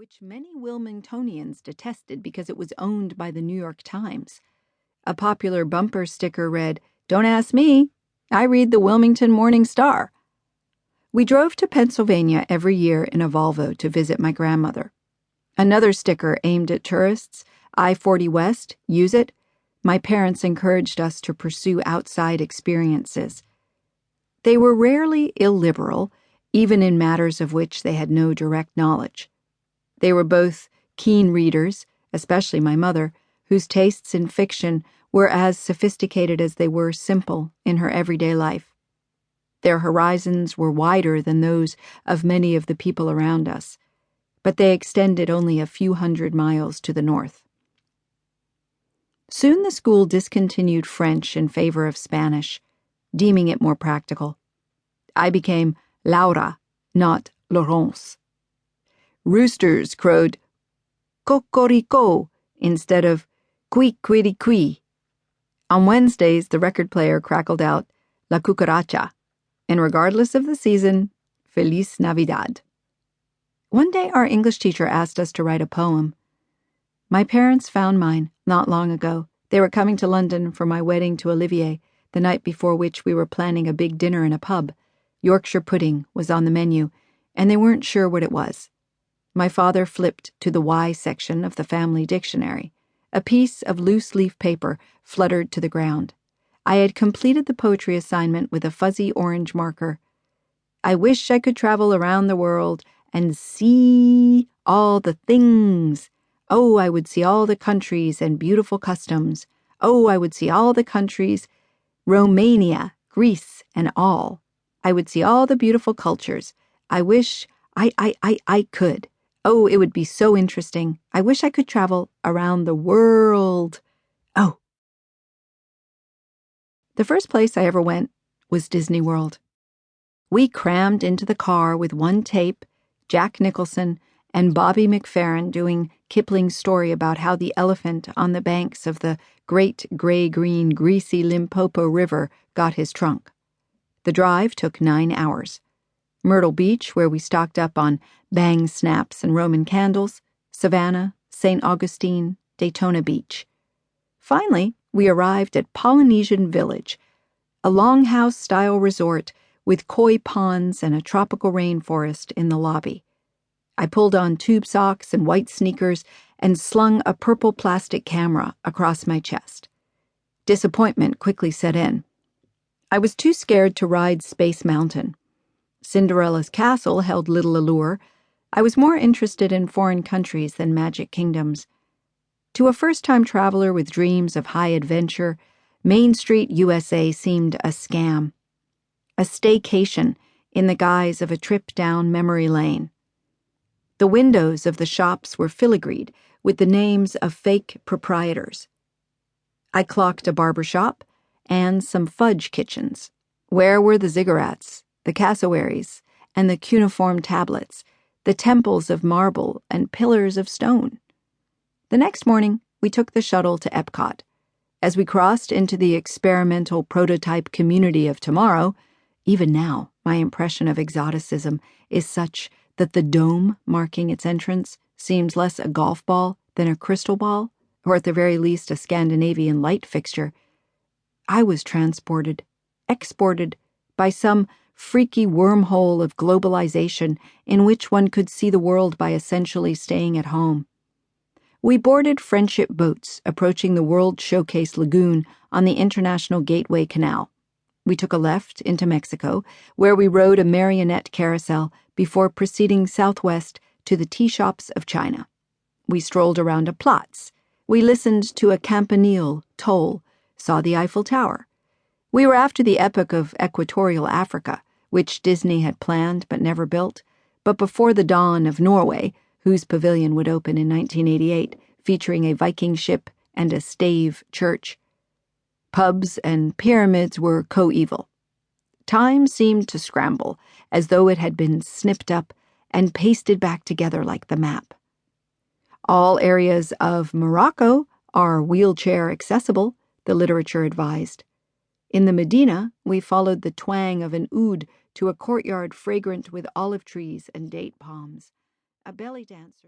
which many Wilmingtonians detested because it was owned by the New York Times. A popular bumper sticker read, "Don't ask me, I read the Wilmington Morning Star." We drove to Pennsylvania every year in a Volvo to visit my grandmother. Another sticker aimed at tourists, I-40 West, use it. My parents encouraged us to pursue outside experiences. They were rarely illiberal, even in matters of which they had no direct knowledge. They were both keen readers, especially my mother, whose tastes in fiction were as sophisticated as they were simple in her everyday life. Their horizons were wider than those of many of the people around us, but they extended only a few hundred miles to the north. Soon the school discontinued French in favor of Spanish, deeming it more practical. I became Laura, not Laurence. Roosters crowed "Cocorico" instead of "Qui-quidi-qui." On Wednesdays, the record player crackled out "La cucaracha," and regardless of the season, Feliz Navidad. One day our English teacher asked us to write a poem. My parents found mine not long ago. They were coming to London for my wedding to Olivier, the night before which we were planning a big dinner in a pub. Yorkshire pudding was on the menu, and they weren't sure what it was. My father flipped to the Y section of the family dictionary. A piece of loose-leaf paper fluttered to the ground. I had completed the poetry assignment with a fuzzy orange marker. I wish I could travel around the world and see all the things. Oh, I would see all the countries and beautiful customs. Oh, I would see all the countries, Romania, Greece, and all. I would see all the beautiful cultures. I wish I could. Oh, it would be so interesting. I wish I could travel around the world. Oh. The first place I ever went was Disney World. We crammed into the car with one tape, Jack Nicholson, and Bobby McFerrin doing Kipling's story about how the elephant on the banks of the great gray-green greasy Limpopo River got his trunk. The drive took 9 hours. Myrtle Beach, where we stocked up on bang snaps and Roman candles, Savannah, St. Augustine, Daytona Beach. Finally, we arrived at Polynesian Village, a longhouse-style resort with koi ponds and a tropical rainforest in the lobby. I pulled on tube socks and white sneakers and slung a purple plastic camera across my chest. Disappointment quickly set in. I was too scared to ride Space Mountain. Cinderella's castle held little allure. I was more interested in foreign countries than magic kingdoms. To a first-time traveler with dreams of high adventure, Main Street, USA seemed a scam. A staycation in the guise of a trip down memory lane. The windows of the shops were filigreed with the names of fake proprietors. I clocked a barber shop and some fudge kitchens. Where were the ziggurats, the cassowaries, and the cuneiform tablets, the temples of marble and pillars of stone? The next morning, we took the shuttle to Epcot. As we crossed into the experimental prototype community of tomorrow, even now, my impression of exoticism is such that the dome marking its entrance seems less a golf ball than a crystal ball, or at the very least a Scandinavian light fixture. I was transported, exported, by some freaky wormhole of globalization in which one could see the world by essentially staying at home. We boarded friendship boats approaching the World Showcase Lagoon on the International Gateway Canal. We took a left into Mexico, where we rode a marionette carousel before proceeding southwest to the tea shops of China. We strolled around a Platz. We listened to a campanile toll, saw the Eiffel Tower. We were after the epic of equatorial Africa, which Disney had planned but never built, but before the dawn of Norway, whose pavilion would open in 1988, featuring a Viking ship and a stave church. Pubs and pyramids were coeval. Time seemed to scramble, as though it had been snipped up and pasted back together like the map. All areas of Morocco are wheelchair accessible, the literature advised. In the Medina, we followed the twang of an oud to a courtyard fragrant with olive trees and date palms. A belly dancer